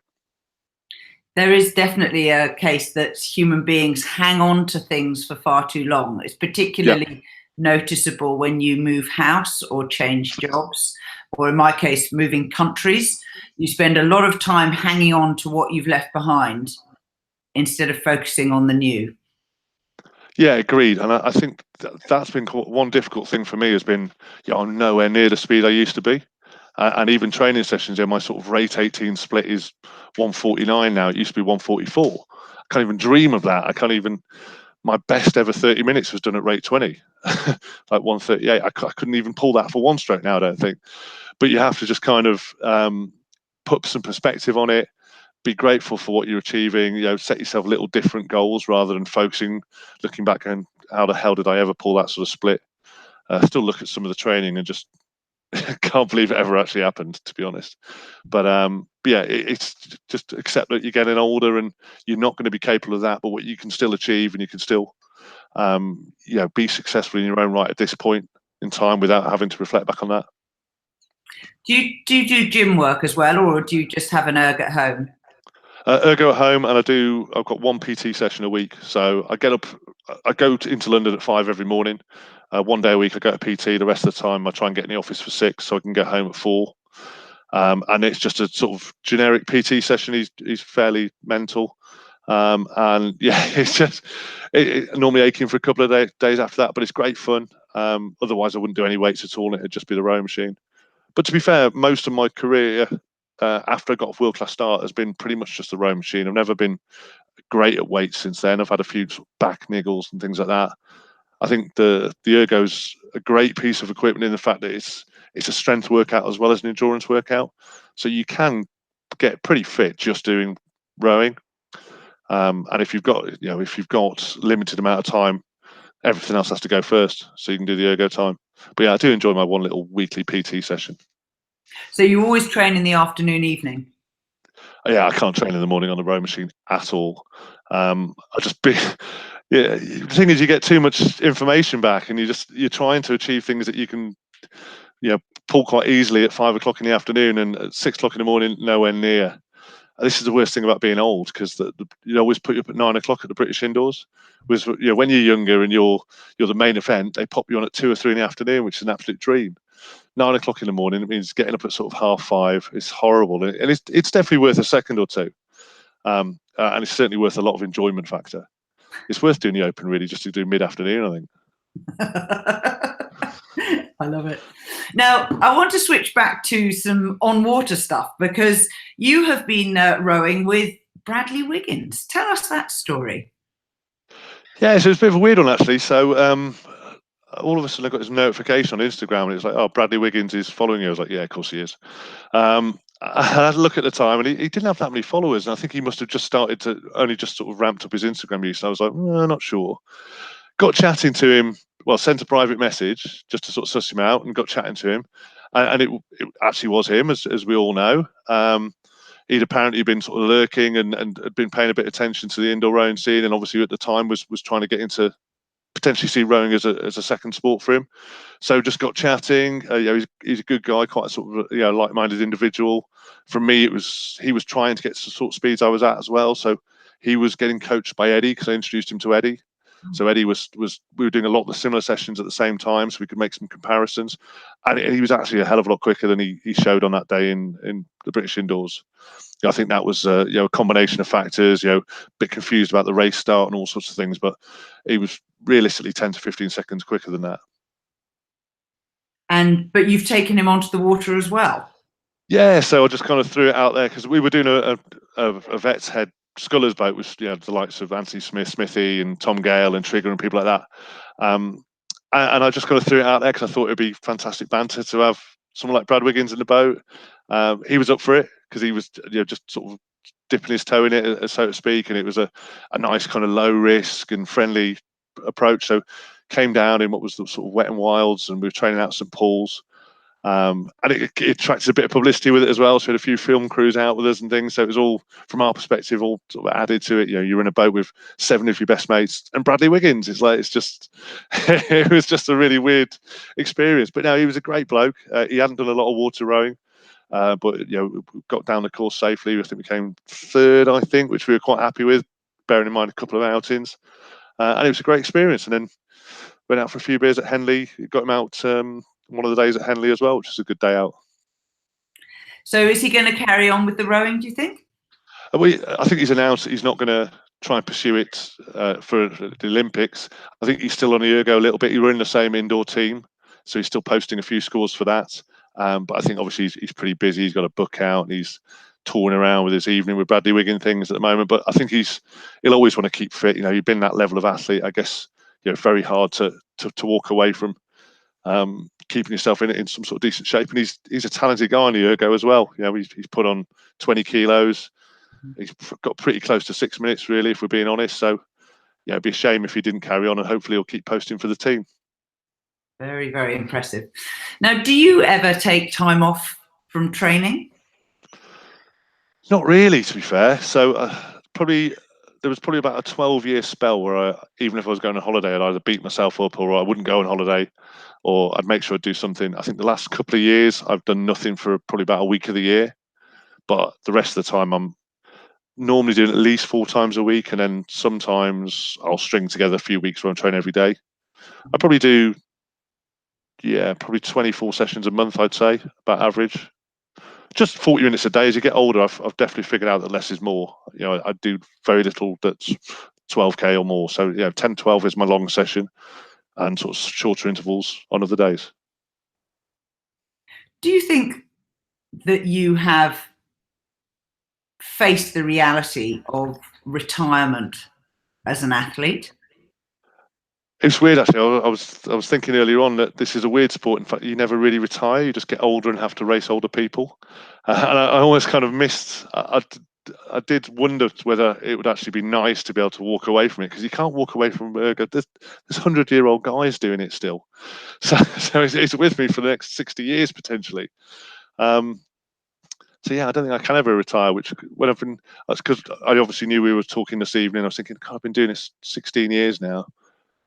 There is definitely a case that human beings hang on to things for far too long. It's particularly noticeable when you move house or change jobs, or in my case, moving countries. You spend a lot of time hanging on to what you've left behind instead of focusing on the new. Yeah, agreed. And I think that's been one difficult thing for me, has been, I'm nowhere near the speed I used to be. And even training sessions, my sort of rate 18 split is 149 now. It used to be 144. I can't even dream of that. My best ever 30 minutes was done at rate 20, like 138. I couldn't even pull that for one stroke now, I don't think. But you have to just kind of put some perspective on it, be grateful for what you're achieving, set yourself little different goals, rather than looking back and how the hell did I ever pull that sort of split. Still look at some of the training and just can't believe it ever actually happened, to be honest. But yeah, it's just accept that you're getting older and you're not going to be capable of that, but what you can still achieve, and you can still be successful in your own right at this point in time without having to reflect back on that. Do you do gym work as well, or do you just have an erg at home? Ergo at home, and I've got one PT session a week. So I go into London at 5 every morning. One day a week I go to PT. The rest of the time I try and get in the office for 6 so I can get home at 4. And it's just a sort of generic PT session. He's fairly mental. And yeah, it's just normally aching for a couple of days after that, but it's great fun. Otherwise, I wouldn't do any weights at all. It'd just be the rowing machine. But to be fair, most of my career after I got off world class start has been pretty much just the rowing machine. I've never been great at weights since then. I've had a few sort of back niggles and things like that. I think the ergo's a great piece of equipment in the fact that it's a strength workout as well as an endurance workout. So you can get pretty fit just doing rowing. And if you've got limited amount of time, everything else has to go first, so you can do the ergo time. But yeah, I do enjoy my one little weekly PT session. So you always train in the afternoon, evening? Yeah, I can't train in the morning on the row machine at all. I just be yeah. The thing is, you get too much information back, and you're trying to achieve things that you can, pull quite easily at 5 o'clock in the afternoon, and at 6 o'clock in the morning, nowhere near. This is the worst thing about being old, because you always put you up at 9 o'clock at the British indoors. Was when you're younger and you're the main event, they pop you on at 2 or 3 in the afternoon, which is an absolute dream. 9 o'clock in the morning, it means getting up at sort of 5:30. It's horrible, and it's definitely worth a second or two, and it's certainly worth a lot of enjoyment factor. It's worth doing the open really just to do mid-afternoon, I think. I love it. Now, I want to switch back to some on-water stuff, because you have been rowing with Bradley Wiggins. Tell us that story. Yeah, so it's a bit of a weird one, actually. So all of a sudden I got this notification on Instagram, and it's like, oh, Bradley Wiggins is following you. I was like, yeah, of course he is. I had a look at the time, and he didn't have that many followers, and I think he must have just only just sort of ramped up his Instagram use. And I was like, not sure. Got chatting to him, sent a private message just to sort of suss him out, and got chatting to him, and it actually was him, as we all know. He'd apparently been sort of lurking and had been paying a bit of attention to the indoor rowing scene, and obviously at the time was trying to get into potentially see rowing as a second sport for him. So just got chatting. He's a good guy, quite a sort of like-minded individual. For me, he was trying to get to the sort of speeds I was at as well. So he was getting coached by Eddie, because I introduced him to Eddie. So Eddie we were doing a lot of the similar sessions at the same time, so we could make some comparisons. And he was actually a hell of a lot quicker than he showed on that day in the British indoors. I think that was a combination of factors. A bit confused about the race start and all sorts of things, but he was realistically 10 to 15 seconds quicker than that. But you've taken him onto the water as well. Yeah, so I just kind of threw it out there, because we were doing a Vet's Head Scullers boat with the likes of Anthony Smith, Smithy, and Tom Gale and Trigger and people like that. And I just kind of threw it out there because I thought it'd be fantastic banter to have someone like Brad Wiggins in the boat. He was up for it, because he was just sort of dipping his toe in it, so to speak, and it was a nice kind of low risk and friendly approach. So came down in what was the sort of wet and wilds, and we were training out St Paul's. And it attracted a bit of publicity with it as well. So we had a few film crews out with us and things. So it was all, from our perspective, all sort of added to it. You're in a boat with 7 of your best mates and Bradley Wiggins. It was just a really weird experience. But no, he was a great bloke. He hadn't done a lot of water rowing, but got down the course safely. I think we came 3rd, I think, which we were quite happy with, bearing in mind a couple of outings. And it was a great experience. And then went out for a few beers at Henley. Got him out one of the days at Henley as well, which is a good day out. So is he going to carry on with the rowing, do you think? I think he's announced that he's not going to try and pursue it for the Olympics. I think he's still on the ergo a little bit. He were in the same indoor team, so he's still posting a few scores for that. But I think obviously he's pretty busy. He's got a book out, and he's touring around with his evening with Bradley Wiggins things at the moment. But I think he'll always want to keep fit. You've been that level of athlete, I guess. Very hard to walk away from keeping yourself in some sort of decent shape. And he's a talented guy on the ergo as well. He's put on 20 kilos. He's got pretty close to 6 minutes, really, if we're being honest. So it'd be a shame if he didn't carry on, and hopefully he'll keep posting for the team. Very, very impressive. Now, do you ever take time off from training? Not really, to be fair. So there was probably about a 12-year spell where even if I was going on holiday, I'd either beat myself up, or I wouldn't go on holiday, or I'd make sure I'd do something. I think the last couple of years I've done nothing for probably about a week of the year, but the rest of the time I'm normally doing at least 4 times a week, and then sometimes I'll string together a few weeks where I'm training every day. I probably do, probably 24 sessions a month, I'd say, about average. just 40 minutes a day. As you get older, I've definitely figured out that less is more. You know, I do very little that's 12k or more. So yeah, 10, 12 is my long session, and sort of shorter intervals on other days. Do you think that you have faced the reality of retirement as an athlete? It's weird, actually. I was thinking earlier on that this is a weird sport. In fact, you never really retire. You just get older and have to race older people. And I almost kind of missed. I did wonder whether it would actually be nice to be able to walk away from it, because you can't walk away from ergo. There's 100-year-old guys doing it still, so it's with me for the next 60 years potentially. So yeah, I don't think I can ever retire. Which when I've been, that's because I obviously knew we were talking this evening. I was thinking, God, I've been doing this 16 years now.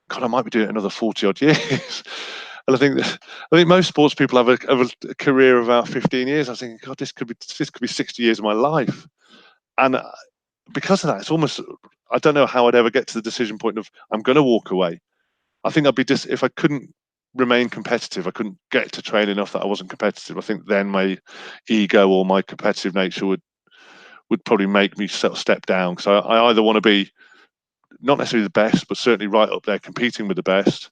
God, I might be doing it another 40 odd years. And I think most sports people have a career of about 15 years. I was thinking, God, this could be 60 years of my life. And because of that, it's almost, I don't know how I'd ever get to the decision point of I'm going to walk away. I think I'd be just, if I couldn't remain competitive, I couldn't get to train enough that I wasn't competitive, I think then my ego or my competitive nature would probably make me sort of step down. So I either want to be not necessarily the best, but certainly right up there competing with the best,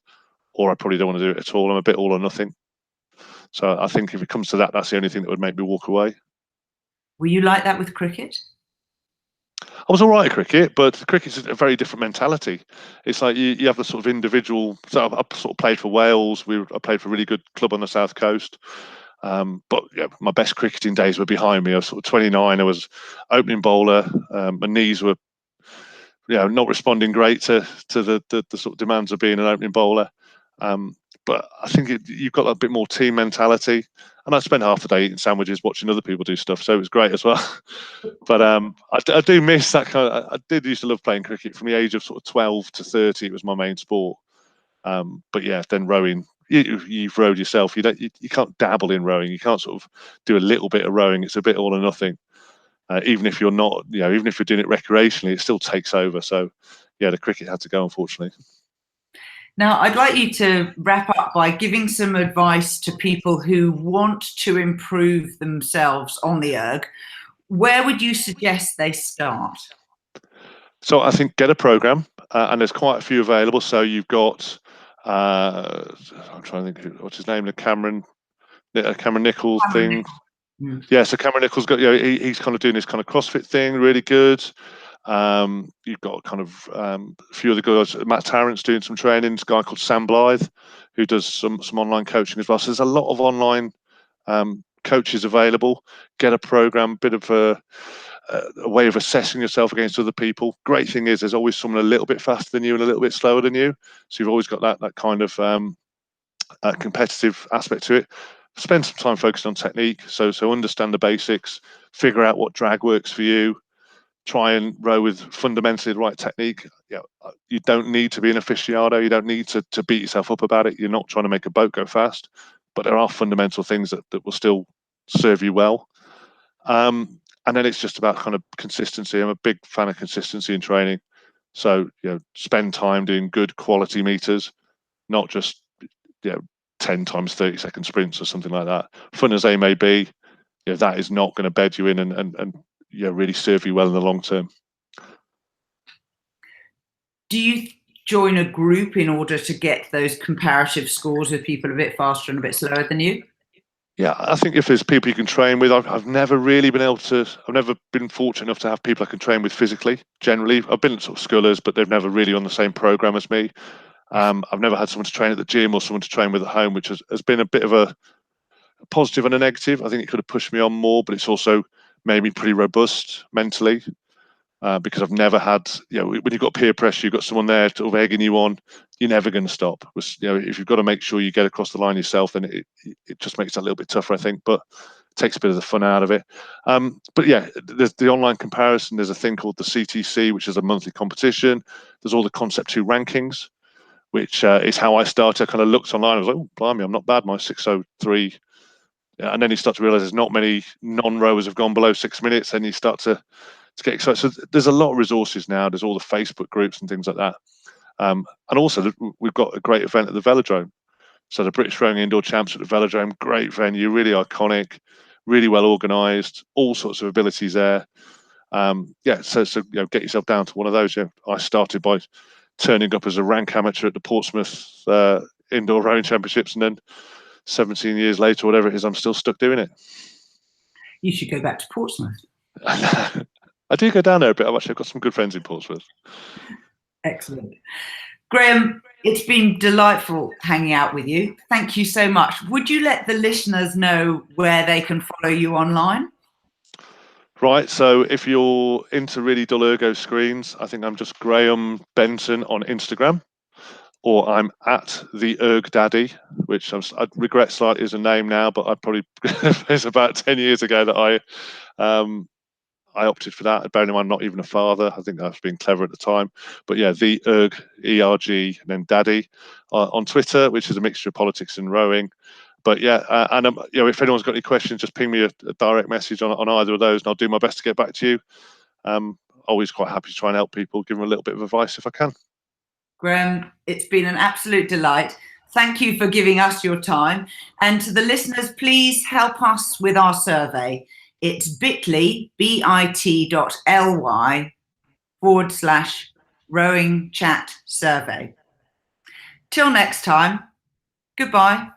or I probably don't want to do it at all. I'm a bit all or nothing. So I think if it comes to that, that's the only thing that would make me walk away. Were you like that with cricket? I was all right at cricket, but cricket's a very different mentality. It's like you have the sort of individual. So I sort of played for Wales. I played for a really good club on the south coast. But yeah, my best cricketing days were behind me. I was sort of 29. I was opening bowler. My knees were, not responding great to the sort of demands of being an opening bowler. But I think you've got a bit more team mentality. And I spent half the day eating sandwiches, watching other people do stuff, so it was great as well. But I do miss that kind of. I did used to love playing cricket from the age of sort of 12 to 30. It was my main sport. But yeah, then rowing. You've rowed yourself. You can't dabble in rowing. You can't sort of do a little bit of rowing. It's a bit all or nothing. Even if you're not, even if you're doing it recreationally, it still takes over. So yeah, the cricket had to go, unfortunately. Now, I'd like you to wrap up by giving some advice to people who want to improve themselves on the erg. Where would you suggest they start? So I think get a program, and there's quite a few available. So you've got, I'm trying to think, what's his name, the Cameron Nichols thing. Yeah, so Cameron Nichols got, he's kind of doing this kind of CrossFit thing, really good. You've got kind of a few other guys. Matt Tarrant's doing some training. This guy called Sam Blythe, who does some online coaching as well. So there's a lot of online coaches available. Get a program, bit of a way of assessing yourself against other people. Great thing is there's always someone a little bit faster than you and a little bit slower than you. So you've always got that kind of competitive aspect to it. Spend some time focusing on technique. So understand the basics, figure out what drag works for you. Try and row with fundamentally the right technique. You don't need to be an aficionado. You don't need to beat yourself up about it. You're not trying to make a boat go fast, but there are fundamental things that will still serve you well. And then it's just about kind of consistency. I'm a big fan of consistency in training. So, spend time doing good quality meters, not just, 10 times 30-second sprints or something like that. Fun as they may be, that is not going to bed you in and really serve you well in the long term. Do you join a group in order to get those comparative scores with people a bit faster and a bit slower than you? Yeah, I think if there's people you can train with, I've never really been able to. I've never been fortunate enough to have people I can train with physically. Generally, I've been at sort of Scullers, but they've never really on the same program as me. I've never had someone to train at the gym or someone to train with at home, which has been a bit of a positive and a negative. I think it could have pushed me on more, but it's also made me pretty robust mentally. Because I've never had, when you've got peer pressure, you've got someone there sort of egging you on, you're never going to stop. If you've got to make sure you get across the line yourself, then it just makes it a little bit tougher, I think, but it takes a bit of the fun out of it. But yeah, there's the online comparison. There's a thing called the CTC, which is a monthly competition. There's all the Concept 2 rankings, which is how I started. I kind of looked online. I was like, oh, blimey, I'm not bad. My 6:03. And then you start to realize there's not many non-rowers have gone below 6 minutes, and you start to get excited. So there's a lot of resources now. There's all the Facebook groups and things like that. And also we've got a great event at the Velodrome. So the British Rowing Indoor Champs at the Velodrome, great venue, really iconic, really well organised, all sorts of abilities there. Yeah, so get yourself down to one of those. I started by turning up as a rank amateur at the Portsmouth Indoor Rowing Championships, and then 17 years later, whatever it is, I'm still stuck doing it. You should go back to Portsmouth. I do go down there a bit. I've got some good friends in Portsmouth. Excellent. Graham, it's been delightful hanging out with you. Thank you so much. Would you let the listeners know where they can follow you online? Right, so if you're into really dull ergo screens, I think I'm just Graham Benton on Instagram, or I'm at the Erg Daddy, which I regret slightly is a name now, but I probably it's about 10 years ago that I opted for that. Bearing in mind, I'm not even a father. I think I was being clever at the time. But yeah, the Erg, ERG, and then Daddy on Twitter, which is a mixture of politics and rowing. But yeah, and if anyone's got any questions, just ping me a direct message on either of those, and I'll do my best to get back to you. Always quite happy to try and help people, give them a little bit of advice if I can. Graham, it's been an absolute delight. Thank you for giving us your time. And to the listeners, please help us with our survey. It's bit.ly, bit.ly/RowingChat survey. Till next time, goodbye.